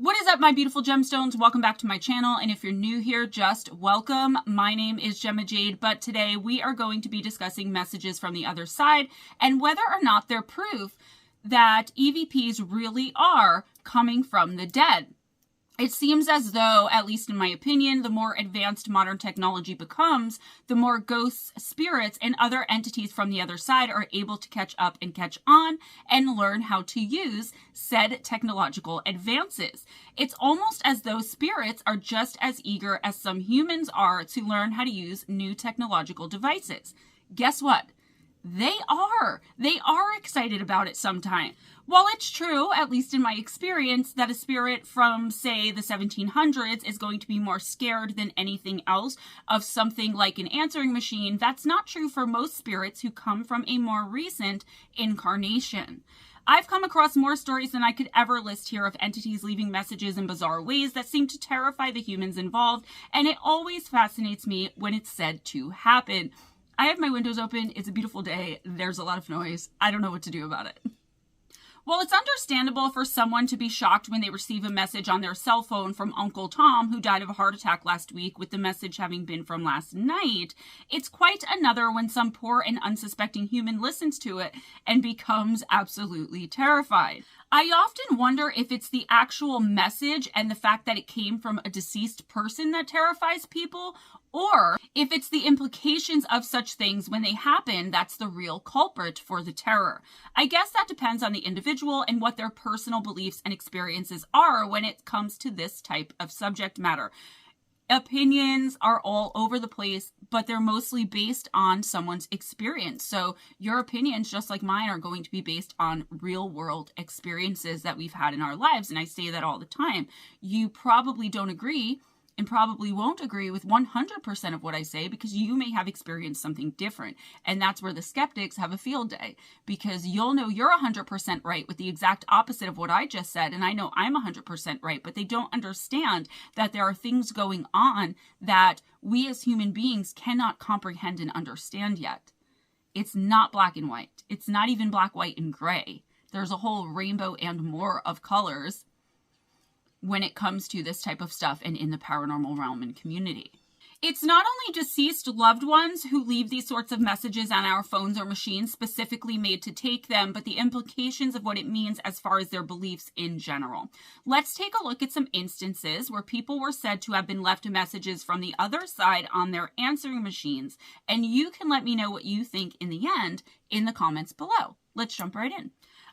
What is up, my beautiful gemstones? Welcome back to my channel, and if you're new here, just welcome. My name is Gemma Jade, but today we are going to be discussing messages from the other side and whether or not they're proof that EVPs really are coming from the dead. It seems as though, at least in my opinion, the more advanced modern technology becomes, the more ghosts, spirits, and other entities from the other side are able to catch up and catch on and learn how to use said technological advances. It's almost as though spirits are just as eager as some humans are to learn how to use new technological devices. Guess what? They are excited about it sometimes. While it's true, at least in my experience, that a spirit from, say, the 1700s is going to be more scared than anything else of something like an answering machine, that's not true for most spirits who come from a more recent incarnation. I've come across more stories than I could ever list here of entities leaving messages in bizarre ways that seem to terrify the humans involved, and it always fascinates me when it's said to happen. I have my windows open. It's a beautiful day. There's a lot of noise. I don't know what to do about it. Well, it's understandable for someone to be shocked when they receive a message on their cell phone from Uncle Tom, who died of a heart attack last week, with the message having been from last night. It's quite another when some poor and unsuspecting human listens to it and becomes absolutely terrified. I often wonder if it's the actual message and the fact that it came from a deceased person that terrifies people, or if it's the implications of such things when they happen that's the real culprit for the terror. I guess that depends on the individual and what their personal beliefs and experiences are when it comes to this type of subject matter. Opinions are all over the place, but they're mostly based on someone's experience. So your opinions, just like mine, are going to be based on real world experiences that we've had in our lives. And I say that all the time. You probably don't agree and probably won't agree with 100% of what I say because you may have experienced something different. And that's where the skeptics have a field day, because you'll know you're 100% right with the exact opposite of what I just said. And I know I'm 100% right, but they don't understand that there are things going on that we as human beings cannot comprehend and understand yet. It's not black and white. It's not even black, white, and gray. There's a whole rainbow and more of colors when it comes to this type of stuff and in the paranormal realm and community. It's not only deceased loved ones who leave these sorts of messages on our phones or machines specifically made to take them, but the implications of what it means as far as their beliefs in general. Let's take a look at some instances where people were said to have been left messages from the other side on their answering machines, and you can let me know what you think in the end in the comments below. Let's jump right in.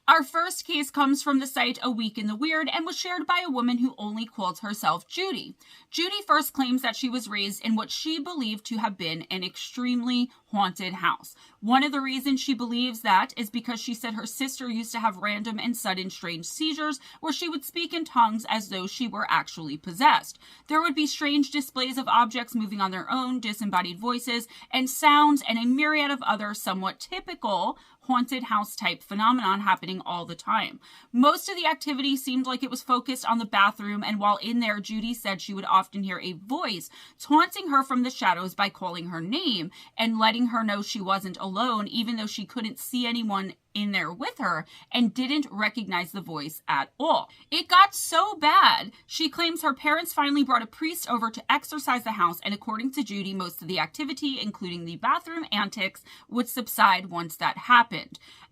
Our first case comes from the site A Week in the Weird and was shared by a woman who only calls herself Judy. Judy first claims that she was raised in what she believed to have been an extremely haunted house. One of the reasons she believes that is because she said her sister used to have random and sudden strange seizures where she would speak in tongues as though she were actually possessed. There would be strange displays of objects moving on their own, disembodied voices, and sounds, and a myriad of other somewhat typical haunted house type phenomenon happening all the time. Most of the activity seemed like it was focused on the bathroom, and while in there, Judy said she would often hear a voice taunting her from the shadows by calling her name and letting her know she wasn't alone, even though she couldn't see anyone in there with her and didn't recognize the voice at all. It got so bad, she claims her parents finally brought a priest over to exorcise the house, and according to Judy, most of the activity, including the bathroom antics, would subside once that happened.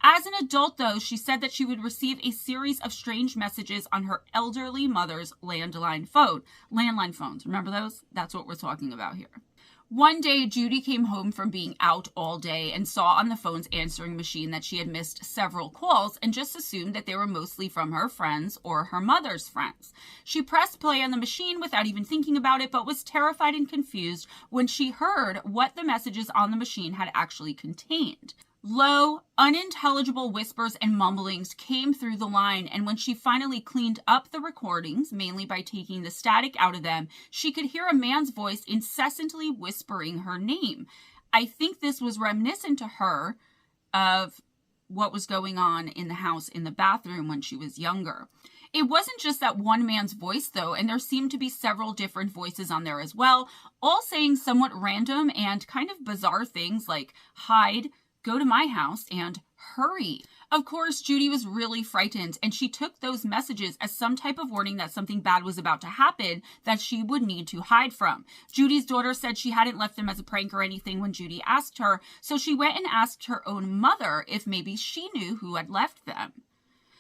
As an adult, though, she said that she would receive a series of strange messages on her elderly mother's landline phone. Landline phones, remember those? That's what we're talking about here. One day, Judy came home from being out all day and saw on the phone's answering machine that she had missed several calls and just assumed that they were mostly from her friends or her mother's friends. She pressed play on the machine without even thinking about it, but was terrified and confused when she heard what the messages on the machine had actually contained. Low, unintelligible whispers and mumblings came through the line, and when she finally cleaned up the recordings, mainly by taking the static out of them, she could hear a man's voice incessantly whispering her name. I think this was reminiscent to her of what was going on in the house in the bathroom when she was younger. It wasn't just that one man's voice, though, and there seemed to be several different voices on there as well, all saying somewhat random and kind of bizarre things like hide, go to my house, and hurry. Of course, Judy was really frightened, and she took those messages as some type of warning that something bad was about to happen that she would need to hide from. Judy's daughter said she hadn't left them as a prank or anything when Judy asked her, so she went and asked her own mother if maybe she knew who had left them.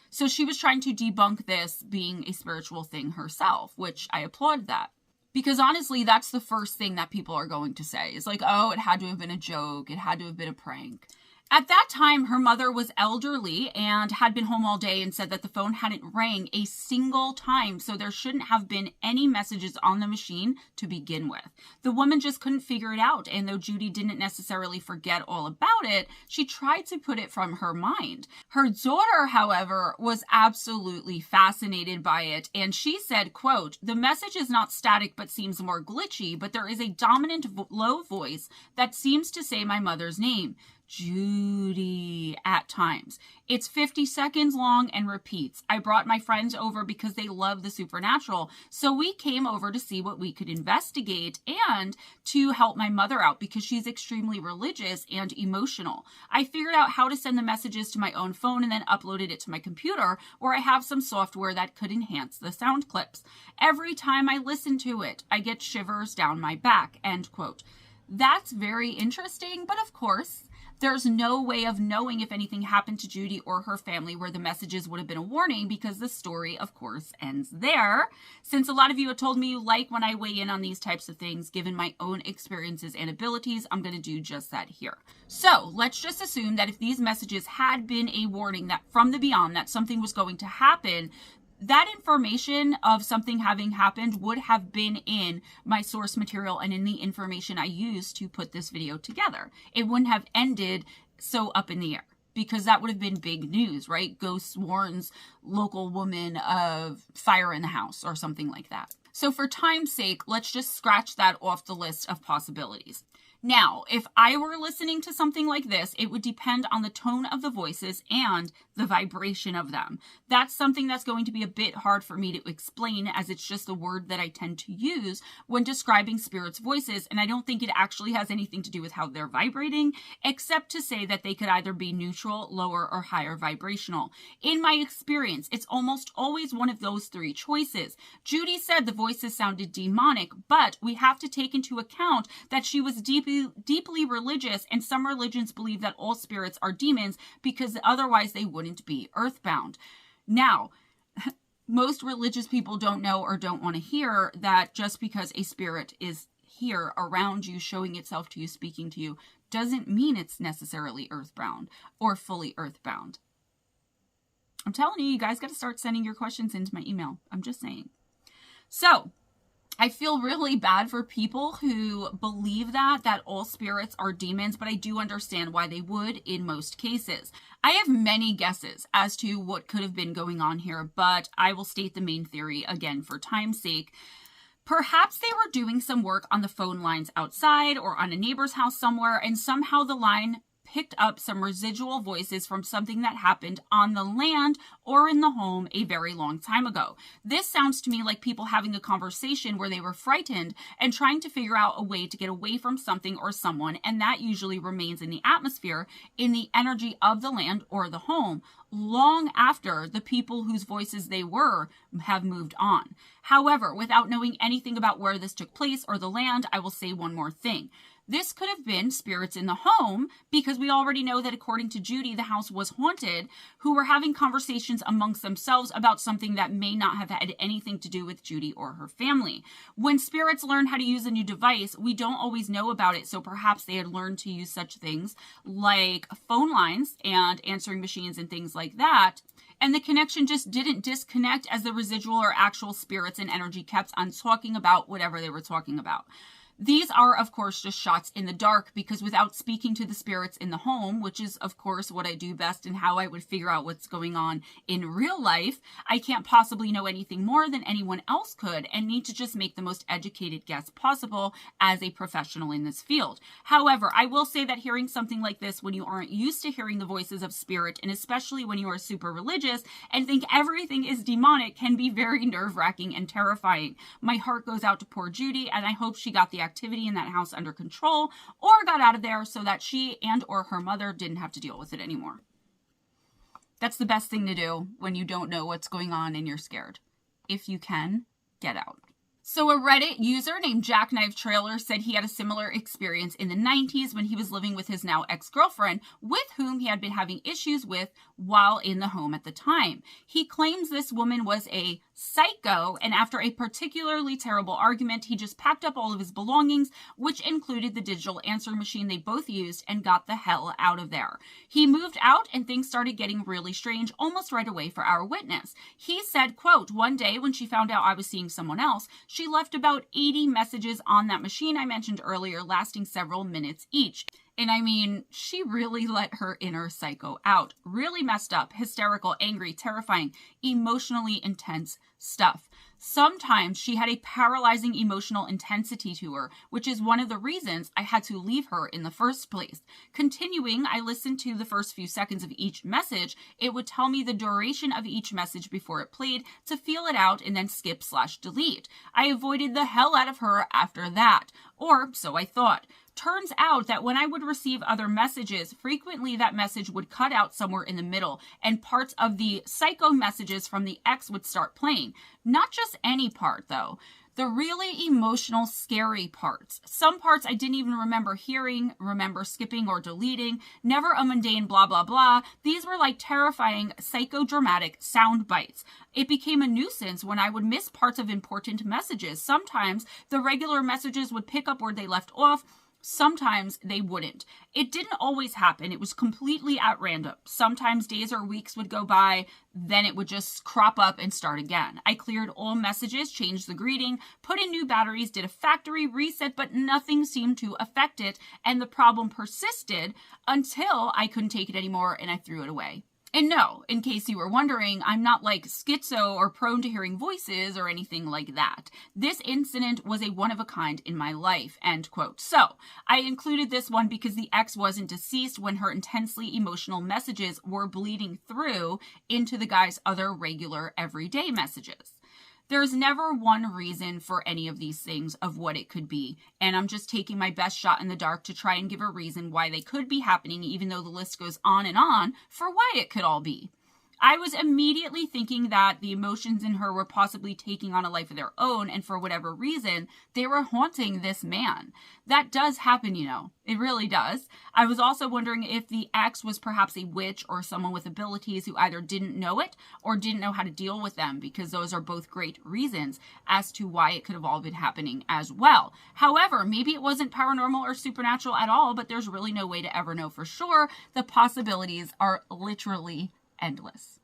So she was trying to debunk this being a spiritual thing herself, which I applaud that. Because honestly, that's the first thing that people are going to say. Is like, oh, it had to have been a joke. It had to have been a prank. At that time, her mother was elderly and had been home all day and said that the phone hadn't rang a single time, so there shouldn't have been any messages on the machine to begin with. The woman just couldn't figure it out, and though Judy didn't necessarily forget all about it, she tried to put it from her mind. Her daughter, however, was absolutely fascinated by it, and she said, quote, "The message is not static but seems more glitchy, but there is a dominant low voice that seems to say my mother's name. Judy at times. It's 50 seconds long and repeats. I brought my friends over because they love the supernatural, so we came over to see what we could investigate and to help my mother out because she's extremely religious and emotional. I figured out how to send the messages to my own phone and then uploaded it to my computer where I have some software that could enhance the sound clips. Every time I listen to it, I get shivers down my back," end quote. That's very interesting, but of course, there's no way of knowing if anything happened to Judy or her family where the messages would have been a warning because the story, of course, ends there. Since a lot of you have told me you like when I weigh in on these types of things, given my own experiences and abilities, I'm going to do just that here. So let's just assume that if these messages had been a warning that from the beyond that something was going to happen, that information of something having happened would have been in my source material and in the information I used to put this video together. It wouldn't have ended so up in the air because that would have been big news, right? Ghost warns local woman of fire in the house or something like that. So for time's sake, let's just scratch that off the list of possibilities. Now, if I were listening to something like this, it would depend on the tone of the voices and the vibration of them. That's something that's going to be a bit hard for me to explain as it's just the word that I tend to use when describing spirits' voices, and I don't think it actually has anything to do with how they're vibrating, except to say that they could either be neutral, lower, or higher vibrational. In my experience, it's almost always one of those three choices. Judy said the voices sounded demonic, but we have to take into account that she was deeply religious, and some religions believe that all spirits are demons because otherwise they wouldn't be earthbound. Now, most religious people don't know or don't want to hear that just because a spirit is here around you, showing itself to you, speaking to you, doesn't mean it's necessarily earthbound or fully earthbound. I'm telling you, you guys got to start sending your questions into my email. I'm just saying. So, I feel really bad for people who believe that all spirits are demons, but I do understand why they would in most cases. I have many guesses as to what could have been going on here, but I will state the main theory again for time's sake. Perhaps they were doing some work on the phone lines outside or on a neighbor's house somewhere, and somehow the line picked up some residual voices from something that happened on the land or in the home a very long time ago. This sounds to me like people having a conversation where they were frightened and trying to figure out a way to get away from something or someone, and that usually remains in the atmosphere, in the energy of the land or the home, long after the people whose voices they were have moved on. However, without knowing anything about where this took place or the land, I will say one more thing. This could have been spirits in the home because we already know that according to Judy, the house was haunted, who were having conversations amongst themselves about something that may not have had anything to do with Judy or her family. When spirits learn how to use a new device, we don't always know about it, so perhaps they had learned to use such things like phone lines and answering machines and things like that. And the connection just didn't disconnect as the residual or actual spirits and energy kept on talking about whatever they were talking about. These are, of course, just shots in the dark because without speaking to the spirits in the home, which is, of course, what I do best and how I would figure out what's going on in real life, I can't possibly know anything more than anyone else could and need to just make the most educated guess possible as a professional in this field. However, I will say that hearing something like this when you aren't used to hearing the voices of spirit, and especially when you are super religious and think everything is demonic, can be very nerve-wracking and terrifying. My heart goes out to poor Judy, and I hope she got the activity in that house under control or got out of there so that she and or her mother didn't have to deal with it anymore. That's the best thing to do when you don't know what's going on and you're scared. If you can, get out. So a Reddit user named Jackknife Trailer said he had a similar experience in the 90s when he was living with his now ex-girlfriend, with whom he had been having issues with while in the home at the time. He claims this woman was a psycho, and after a particularly terrible argument, he just packed up all of his belongings, which included the digital answering machine they both used, and got the hell out of there. He moved out and things started getting really strange almost right away for our witness. He said, quote, "One day when she found out I was seeing someone else, she left about 80 messages on that machine I mentioned earlier, lasting several minutes each." And I mean, she really let her inner psycho out. Really messed up, hysterical, angry, terrifying, emotionally intense stuff. Sometimes she had a paralyzing emotional intensity to her, which is one of the reasons I had to leave her in the first place. Continuing, I listened to the first few seconds of each message. It would tell me the duration of each message before it played to feel it out and then skip/delete. I avoided the hell out of her after that, or so I thought. Turns out that when I would receive other messages, frequently that message would cut out somewhere in the middle and parts of the psycho messages from the ex would start playing. Not just any part though. The really emotional, scary parts. Some parts I didn't even remember hearing, remember skipping or deleting. Never a mundane blah, blah, blah. These were like terrifying, psychodramatic sound bites. It became a nuisance when I would miss parts of important messages. Sometimes the regular messages would pick up where they left off. Sometimes they wouldn't. It didn't always happen. It was completely at random. Sometimes days or weeks would go by, then it would just crop up and start again. I cleared all messages, changed the greeting, put in new batteries, did a factory reset, but nothing seemed to affect it, and the problem persisted until I couldn't take it anymore and I threw it away. And no, in case you were wondering, I'm not like schizo or prone to hearing voices or anything like that. This incident was a one-of-a-kind in my life, end quote. So, I included this one because the ex wasn't deceased when her intensely emotional messages were bleeding through into the guy's other regular everyday messages. There's never one reason for any of these things of what it could be, and I'm just taking my best shot in the dark to try and give a reason why they could be happening, even though the list goes on and on for why it could all be. I was immediately thinking that the emotions in her were possibly taking on a life of their own, and for whatever reason, they were haunting this man. That does happen, you know. It really does. I was also wondering if the ex was perhaps a witch or someone with abilities who either didn't know it or didn't know how to deal with them, because those are both great reasons as to why it could have all been happening as well. However, maybe it wasn't paranormal or supernatural at all, but there's really no way to ever know for sure. The possibilities are literally endless.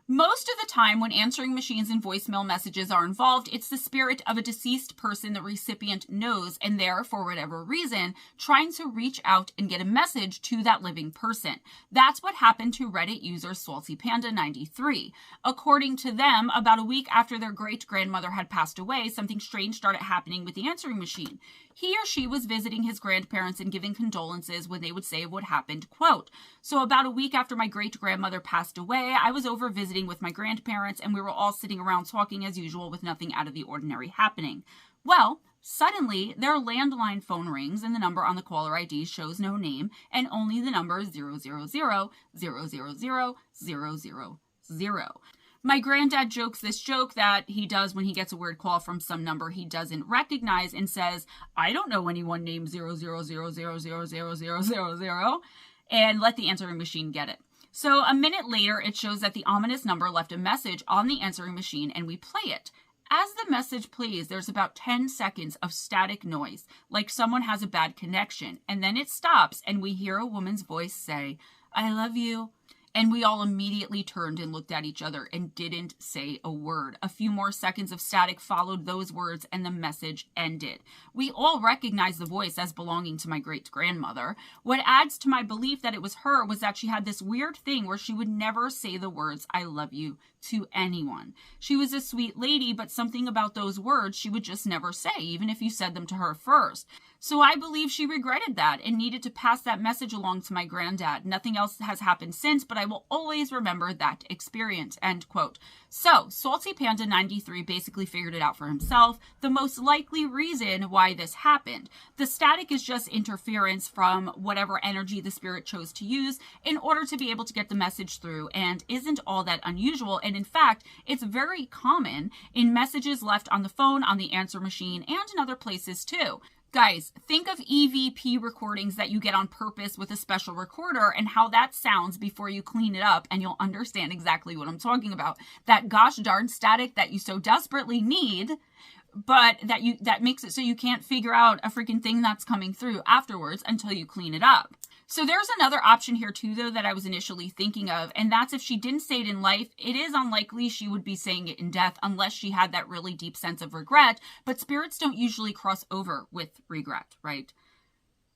Most of the time when answering machines and voicemail messages are involved, it's the spirit of a deceased person the recipient knows and they're, for whatever reason, trying to reach out and get a message to that living person. That's what happened to Reddit user SaltyPanda93. According to them, about a week after their great-grandmother had passed away, something strange started happening with the answering machine. He or she was visiting his grandparents and giving condolences when they would say what happened, quote, "So about a week after my great-grandmother passed away, I was over visiting with my grandparents and we were all sitting around talking as usual with nothing out of the ordinary happening. Well, suddenly their landline phone rings and the number on the caller ID shows no name and only the number 000000000. My granddad jokes this joke that he does when he gets a weird call from some number he doesn't recognize and says, 'I don't know anyone named 000000000,' and let the answering machine get it. So a minute later, it shows that the ominous number left a message on the answering machine and we play it. As the message plays, there's about 10 seconds of static noise, like someone has a bad connection, and then it stops and we hear a woman's voice say, 'I love you.' And we all immediately turned and looked at each other and didn't say a word. A few more seconds of static followed those words and the message ended. We all recognized the voice as belonging to my great-grandmother. What adds to my belief that it was her was that she had this weird thing where she would never say the words, 'I love you,' to anyone. She was a sweet lady, but something about those words she would just never say, even if you said them to her first. So I believe she regretted that and needed to pass that message along to my granddad. Nothing else has happened since, but I will always remember that experience," end quote. So Salty Panda 93 basically figured it out for himself. The most likely reason why this happened. The static is just interference from whatever energy the spirit chose to use in order to be able to get the message through, and isn't all that unusual. And in fact, it's very common in messages left on the phone, on the answer machine, and in other places too. Guys, think of EVP recordings that you get on purpose with a special recorder and how that sounds before you clean it up, and you'll understand exactly what I'm talking about. That gosh darn static that you so desperately need, but that makes it so you can't figure out a freaking thing that's coming through afterwards until you clean it up. So there's another option here too, though, that I was initially thinking of, and that's if she didn't say it in life, it is unlikely she would be saying it in death unless she had that really deep sense of regret, but spirits don't usually cross over with regret, right?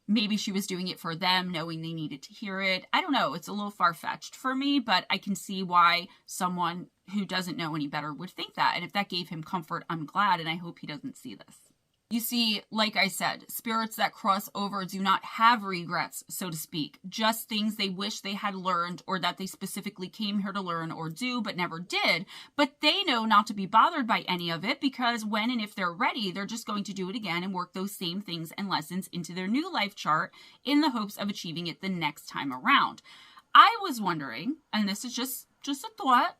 Maybe she was doing it for them, knowing they needed to hear it. I don't know. It's a little far-fetched for me, but I can see why someone who doesn't know any better would think that. And if that gave him comfort, I'm glad, and I hope he doesn't see this. You see, like I said, spirits that cross over do not have regrets, so to speak, just things they wish they had learned or that they specifically came here to learn or do but never did. But they know not to be bothered by any of it because when and if they're ready, they're just going to do it again and work those same things and lessons into their new life chart in the hopes of achieving it the next time around. I was wondering, and this is just a thought,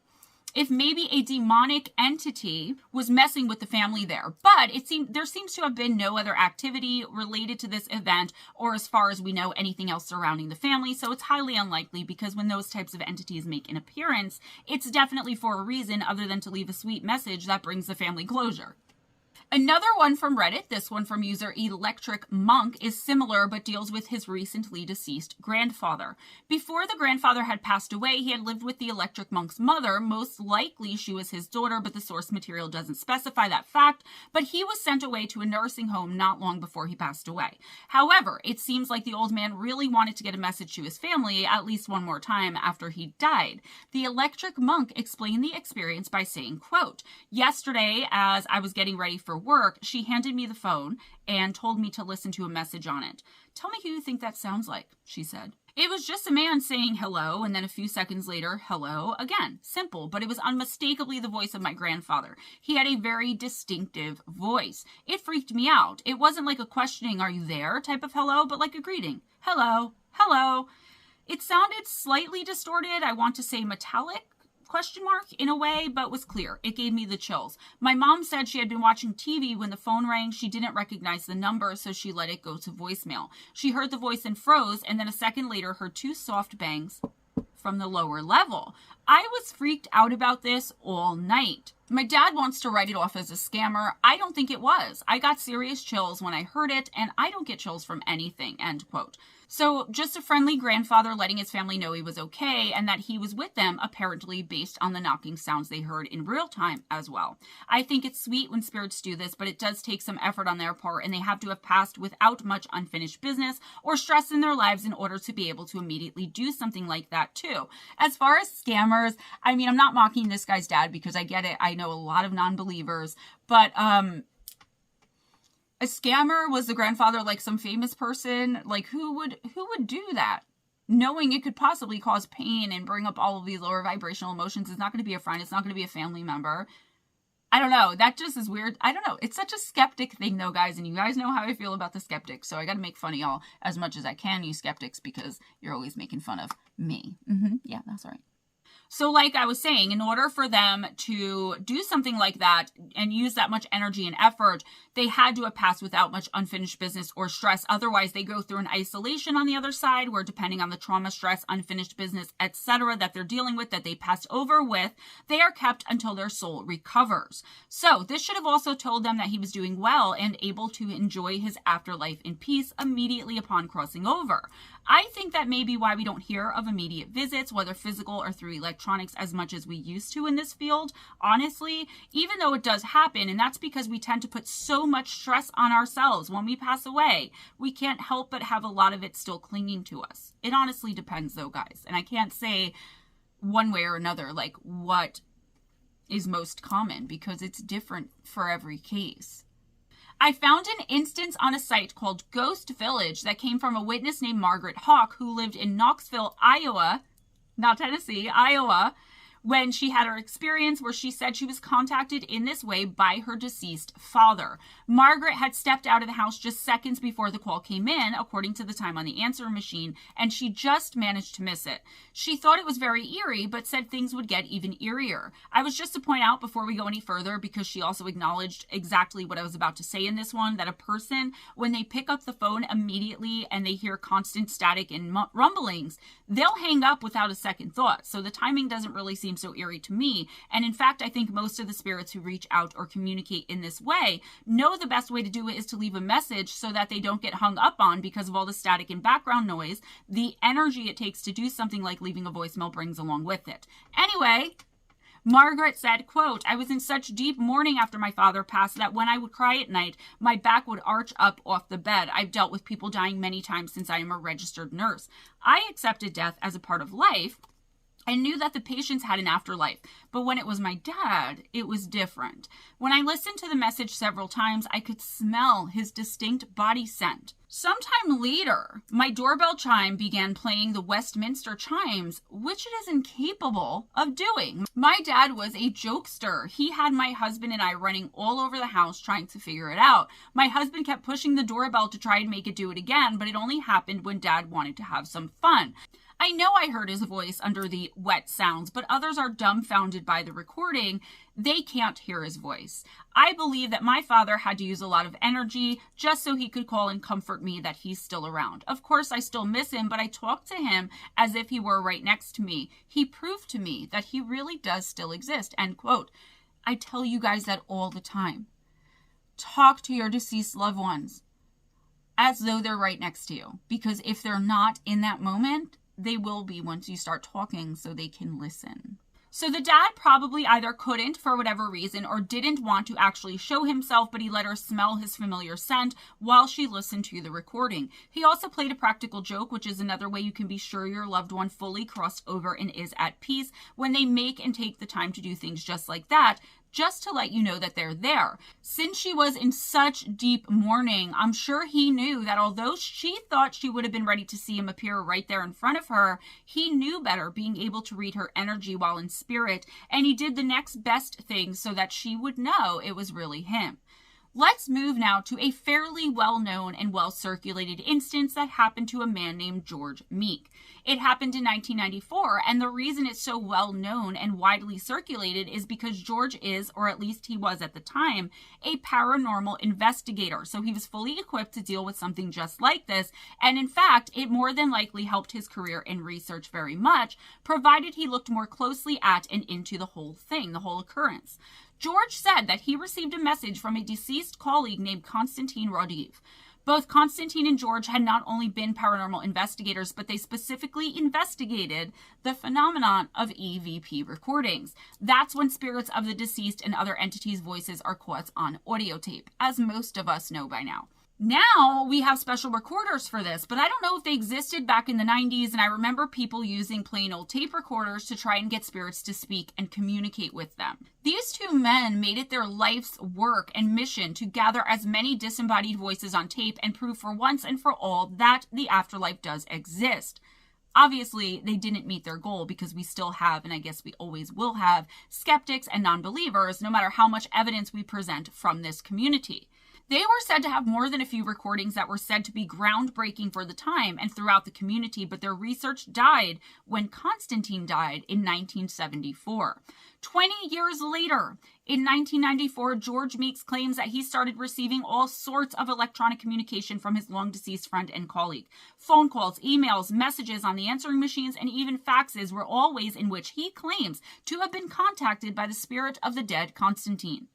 if maybe a demonic entity was messing with the family there. But there seems to have been no other activity related to this event, or as far as we know, anything else surrounding the family. So it's highly unlikely, because when those types of entities make an appearance, it's definitely for a reason other than to leave a sweet message that brings the family closure. Another one from Reddit, this one from user Electric Monk, is similar but deals with his recently deceased grandfather. Before the grandfather had passed away, he had lived with the Electric Monk's mother. Most likely she was his daughter, but the source material doesn't specify that fact. But he was sent away to a nursing home not long before he passed away. However, it seems like the old man really wanted to get a message to his family at least one more time after he died. The Electric Monk explained the experience by saying, quote, "Yesterday, as I was getting ready for work, she handed me the phone and told me to listen to a message on it. Tell me who you think that sounds like," she said. It was just a man saying hello, and then a few seconds later, hello again. Simple, but it was unmistakably the voice of my grandfather. He had a very distinctive voice. It freaked me out. It wasn't like a questioning, "Are you there?" type of hello, but like a greeting. Hello, hello. It sounded slightly distorted. I want to say metallic, question mark, in a way, but was clear. It gave me the chills. My mom said she had been watching TV when the phone rang. She didn't recognize the number, so she let it go to voicemail. She heard the voice and froze, and then a second later heard two soft bangs from the lower level. I was freaked out about this all night. My dad wants to write it off as a scammer. I don't think it was. I got serious chills when I heard it, and I don't get chills from anything, end quote. So just a friendly grandfather letting his family know he was okay and that he was with them, apparently based on the knocking sounds they heard in real time as well. I think it's sweet when spirits do this, but it does take some effort on their part, and they have to have passed without much unfinished business or stress in their lives in order to be able to immediately do something like that too. As far as scammers, I mean, I'm not mocking this guy's dad because I get it. I know a lot of non-believers, but a scammer, was the grandfather like some famous person? Like who would do that? Knowing it could possibly cause pain and bring up all of these lower vibrational emotions. It's not going to be a friend. It's not going to be a family member. I don't know. That just is weird. I don't know. It's such a skeptic thing though, guys. And you guys know how I feel about the skeptics. So I got to make fun of y'all as much as I can, you skeptics, because you're always making fun of me. Yeah, that's right. So like I was saying, in order for them to do something like that and use that much energy and effort, they had to have passed without much unfinished business or stress. Otherwise, they go through an isolation on the other side where, depending on the trauma, stress, unfinished business, etc. that they're dealing with, that they passed over with, they are kept until their soul recovers. So this should have also told them that he was doing well and able to enjoy his afterlife in peace immediately upon crossing over. I think that may be why we don't hear of immediate visits, whether physical or through electronics, as much as we used to in this field, honestly, even though it does happen. And that's because we tend to put so much stress on ourselves when we pass away. We can't help but have a lot of it still clinging to us. It honestly depends though, guys. And I can't say one way or another, like what is most common, because it's different for every case. I found an instance on a site called Ghost Village that came from a witness named Margaret Hawk, who lived in Knoxville, Iowa, not Tennessee, Iowa, when she had her experience where she said she was contacted in this way by her deceased father. Margaret had stepped out of the house just seconds before the call came in, according to the time on the answering machine, and she just managed to miss it. She thought it was very eerie, but said things would get even eerier. I was just to point out before we go any further, because she also acknowledged exactly what I was about to say in this one, that a person, when they pick up the phone immediately and they hear constant static and rumblings, they'll hang up without a second thought. So the timing doesn't really seem so eerie to me. And in fact, I think most of the spirits who reach out or communicate in this way know the best way to do it is to leave a message so that they don't get hung up on because of all the static and background noise. The energy it takes to do something like leaving a voicemail brings along with it. Anyway, Margaret said, quote, I was in such deep mourning after my father passed that when I would cry at night, my back would arch up off the bed. I've dealt with people dying many times since I am a registered nurse. I accepted death as a part of life and knew that the patients had an afterlife. But when it was my dad, it was different. When I listened to the message several times, I could smell his distinct body scent. Sometime later, my doorbell chime began playing the Westminster chimes, which it is incapable of doing. My dad was a jokester. He had my husband and I running all over the house trying to figure it out. My husband kept pushing the doorbell to try and make it do it again, but it only happened when Dad wanted to have some fun. I know I heard his voice under the wet sounds, but others are dumbfounded by the recording. They can't hear his voice. I believe that my father had to use a lot of energy just so he could call and comfort me that he's still around. Of course, I still miss him, but I talk to him as if he were right next to me. He proved to me that he really does still exist, end quote. I tell you guys that all the time. Talk to your deceased loved ones as though they're right next to you, because if they're not in that moment, they will be once you start talking so they can listen. So the dad probably either couldn't for whatever reason or didn't want to actually show himself, but he let her smell his familiar scent while she listened to the recording. He also played a practical joke, which is another way you can be sure your loved one fully crossed over and is at peace when they make and take the time to do things just like that, just to let you know that they're there. Since she was in such deep mourning, I'm sure he knew that although she thought she would have been ready to see him appear right there in front of her, he knew better, being able to read her energy while in spirit, and he did the next best thing so that she would know it was really him. Let's move now to a fairly well-known and well-circulated instance that happened to a man named George Meek. It happened in 1994, and the reason it's so well-known and widely circulated is because George is, or at least he was at the time, a paranormal investigator. So he was fully equipped to deal with something just like this, and in fact, it more than likely helped his career in research very much, provided he looked more closely at and into the whole thing, the whole occurrence. George said that he received a message from a deceased colleague named Konstantin Rodiv. Both Konstantin and George had not only been paranormal investigators, but they specifically investigated the phenomenon of EVP recordings. That's when spirits of the deceased and other entities' voices are caught on audio tape, as most of us know by now. Now we have special recorders for this, but I don't know if they existed back in the 90s, and I remember people using plain old tape recorders to try and get spirits to speak and communicate with them. These two men made it their life's work and mission to gather as many disembodied voices on tape and prove for once and for all that the afterlife does exist. Obviously, they didn't meet their goal because we still have, and I guess we always will have, skeptics and non-believers, no matter how much evidence we present from this community. They were said to have more than a few recordings that were said to be groundbreaking for the time and throughout the community, but their research died when Konstantin died in 1974. 20 years later, in 1994, George Meeks claims that he started receiving all sorts of electronic communication from his long-deceased friend and colleague. Phone calls, emails, messages on the answering machines, and even faxes were all ways in which he claims to have been contacted by the spirit of the dead Konstantin.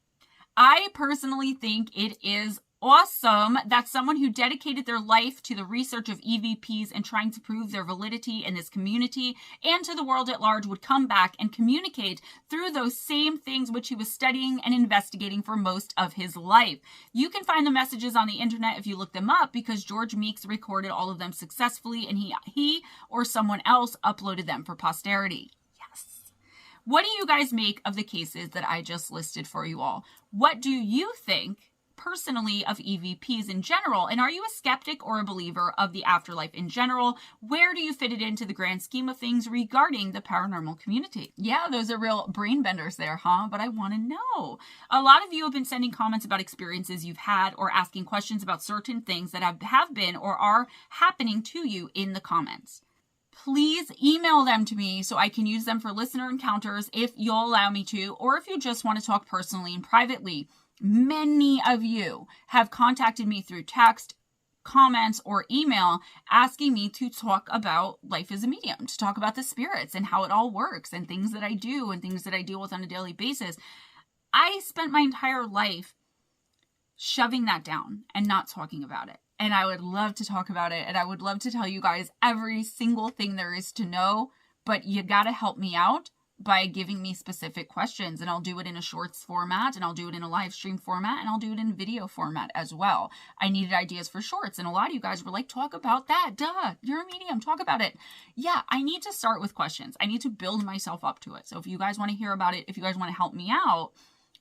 I personally think it is awesome that someone who dedicated their life to the research of EVPs and trying to prove their validity in this community and to the world at large would come back and communicate through those same things which he was studying and investigating for most of his life. You can find the messages on the internet if you look them up, because George Meeks recorded all of them successfully, and he or someone else uploaded them for posterity. What do you guys make of the cases that I just listed for you all? What do you think personally of EVPs in general? And are you a skeptic or a believer of the afterlife in general? Where do you fit it into the grand scheme of things regarding the paranormal community? Yeah, those are real brain benders there, huh? But I want to know. A lot of you have been sending comments about experiences you've had or asking questions about certain things that have been or are happening to you in the comments. Please email them to me so I can use them for listener encounters if you'll allow me to, or if you just want to talk personally and privately. Many of you have contacted me through text, comments, or email asking me to talk about life as a medium, to talk about the spirits and how it all works and things that I do and things that I deal with on a daily basis. I spent my entire life shoving that down and not talking about it. And I would love to talk about it. And I would love to tell you guys every single thing there is to know. But you got to help me out by giving me specific questions. And I'll do it in a shorts format. And I'll do it in a live stream format. And I'll do it in video format as well. I needed ideas for shorts. And a lot of you guys were like, talk about that. Duh, you're a medium. Talk about it. Yeah, I need to start with questions. I need to build myself up to it. So if you guys want to hear about it, if you guys want to help me out,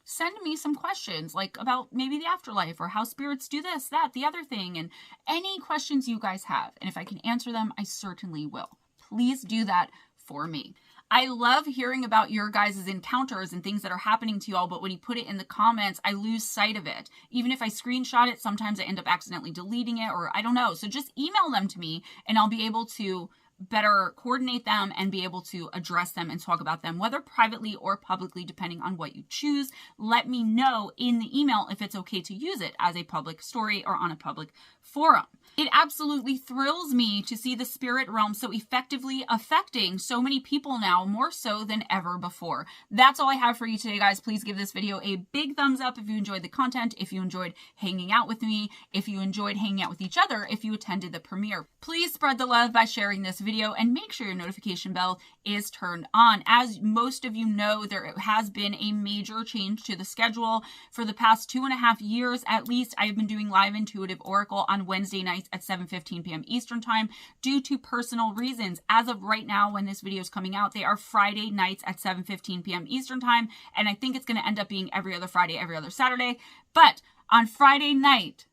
send me some questions like about maybe the afterlife or how spirits do this, that, the other thing, and any questions you guys have. And if I can answer them, I certainly will. Please do that for me. I love hearing about your guys' encounters and things that are happening to you all, but when you put it in the comments, I lose sight of it. Even if I screenshot it, sometimes I end up accidentally deleting it, or I don't know. So just email them to me and I'll be able to better coordinate them and be able to address them and talk about them, whether privately or publicly, depending on what you choose. Let me know in the email if it's okay to use it as a public story or on a public forum. It absolutely thrills me to see the spirit realm so effectively affecting so many people now, more so than ever before. That's all I have for you today, guys. Please give this video a big thumbs up if you enjoyed the content, if you enjoyed hanging out with me, if you enjoyed hanging out with each other, if you attended the premiere. Please spread the love by sharing this video and make sure your notification bell is turned on. As most of you know, there has been a major change to the schedule. For the past 2.5 years, at least, I've been doing live intuitive oracle on Wednesday nights at 7:15 p.m. Eastern time due to personal reasons. As of right now, when this video is coming out, they are Friday nights at 7:15 p.m. Eastern time, and I think it's going to end up being every other Friday, every other Saturday. But on Friday night,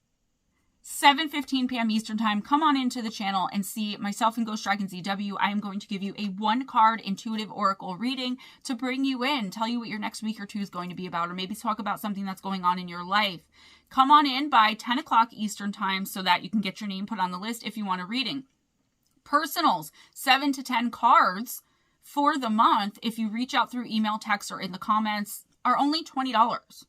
7:15 p.m. Eastern time, come on into the channel and see myself and Ghost Dragon ZW. I am going to give you a 1-card intuitive oracle reading to bring you in, tell you what your next week or two is going to be about, or maybe talk about something that's going on in your life. Come on in by 10 o'clock Eastern time so that you can get your name put on the list if you want a reading. Personals, 7 to 10 cards for the month, if you reach out through email, text, or in the comments, are only $20.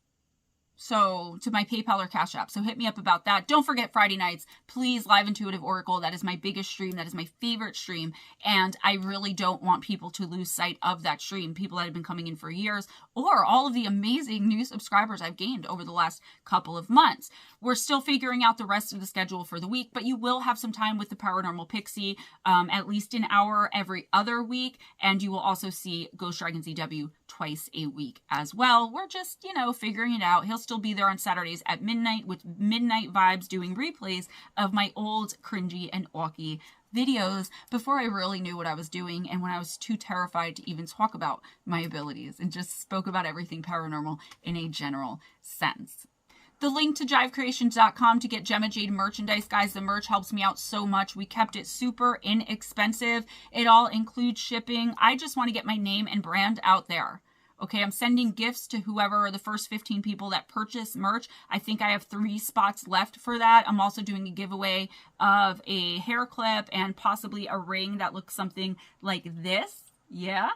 So to my PayPal or Cash App. So hit me up about that. Don't forget Friday nights, please, live intuitive oracle. That is my biggest stream. That is my favorite stream. And I really don't want people to lose sight of that stream. People that have been coming in for years, or all of the amazing new subscribers I've gained over the last couple of months. We're still figuring out the rest of the schedule for the week, but you will have some time with the Paranormal Pixie, at least an hour every other week. And you will also see Ghost Dragon ZW twice a week as well. We're just, figuring it out. He'll still be there on Saturdays at midnight with Midnight Vibes doing replays of my old cringy and awky videos before I really knew what I was doing and when I was too terrified to even talk about my abilities and just spoke about everything paranormal in a general sense. The link to jivecreations.com to get Gemma Jade merchandise. Guys, the merch helps me out so much. We kept it super inexpensive. It all includes shipping. I just want to get my name and brand out there. Okay, I'm sending gifts to whoever are the first 15 people that purchase merch. I think I have 3 spots left for that. I'm also doing a giveaway of a hair clip and possibly a ring that looks something like this. Yeah.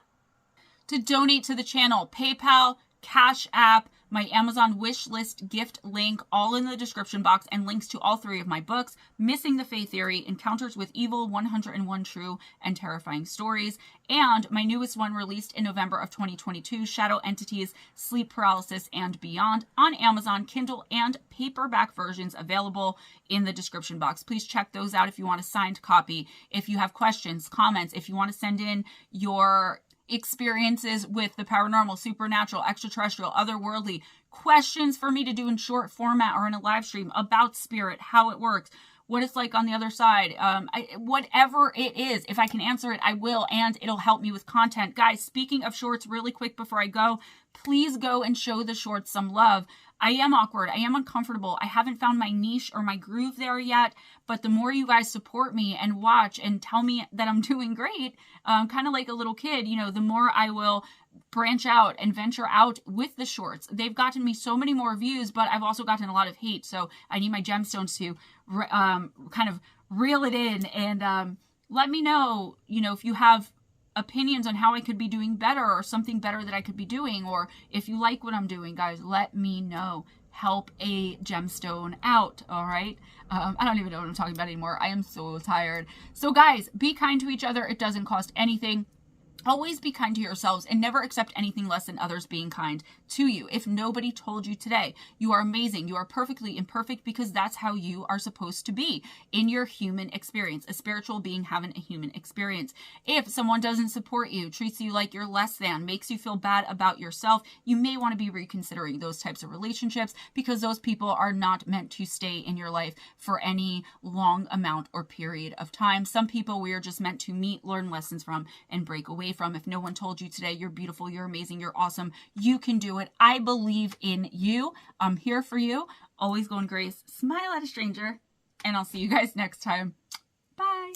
To donate to the channel, PayPal, Cash App, my Amazon wish list gift link, all in the description box, and links to all 3 of my books: Missing the Fae Theory, Encounters with Evil, 101 True and Terrifying Stories, and my newest one released in November of 2022, Shadow Entities, Sleep Paralysis and Beyond, on Amazon, Kindle, and paperback versions available in the description box. Please check those out if you want a signed copy. If you have questions, comments, if you want to send in your experiences with the paranormal, supernatural, extraterrestrial, otherworldly, questions for me to do in short format or in a live stream about spirit, how it works, what it's like on the other side, whatever it is, if I can answer it, I will, and it'll help me with content. Guys, speaking of shorts, really quick before I go, please go and show the shorts some love. I am awkward. I am uncomfortable. I haven't found my niche or my groove there yet. But the more you guys support me and watch and tell me that I'm doing great, kind of like a little kid, you know, the more I will branch out and venture out with the shorts. They've gotten me so many more views, but I've also gotten a lot of hate. So I need my gemstones to kind of reel it in and let me know, you know, if you have opinions on how I could be doing better or something better that I could be doing, or if you like what I'm doing, guys, let me know. Help a gemstone out. All right. I don't even know what I'm talking about anymore. I am so tired. So guys, be kind to each other. It doesn't cost anything. Always be kind to yourselves and never accept anything less than others being kind to you. If nobody told you today, you are amazing, you are perfectly imperfect, because that's how you are supposed to be in your human experience, a spiritual being having a human experience. If someone doesn't support you, treats you like you're less than, makes you feel bad about yourself, you may want to be reconsidering those types of relationships, because those people are not meant to stay in your life for any long amount or period of time. Some people we are just meant to meet, learn lessons from, and break away from. If no one told you today, you're beautiful, you're amazing, you're awesome, you can do it. I believe in you. I'm here for you. Always go in grace. Smile at a stranger. And I'll see you guys next time. Bye.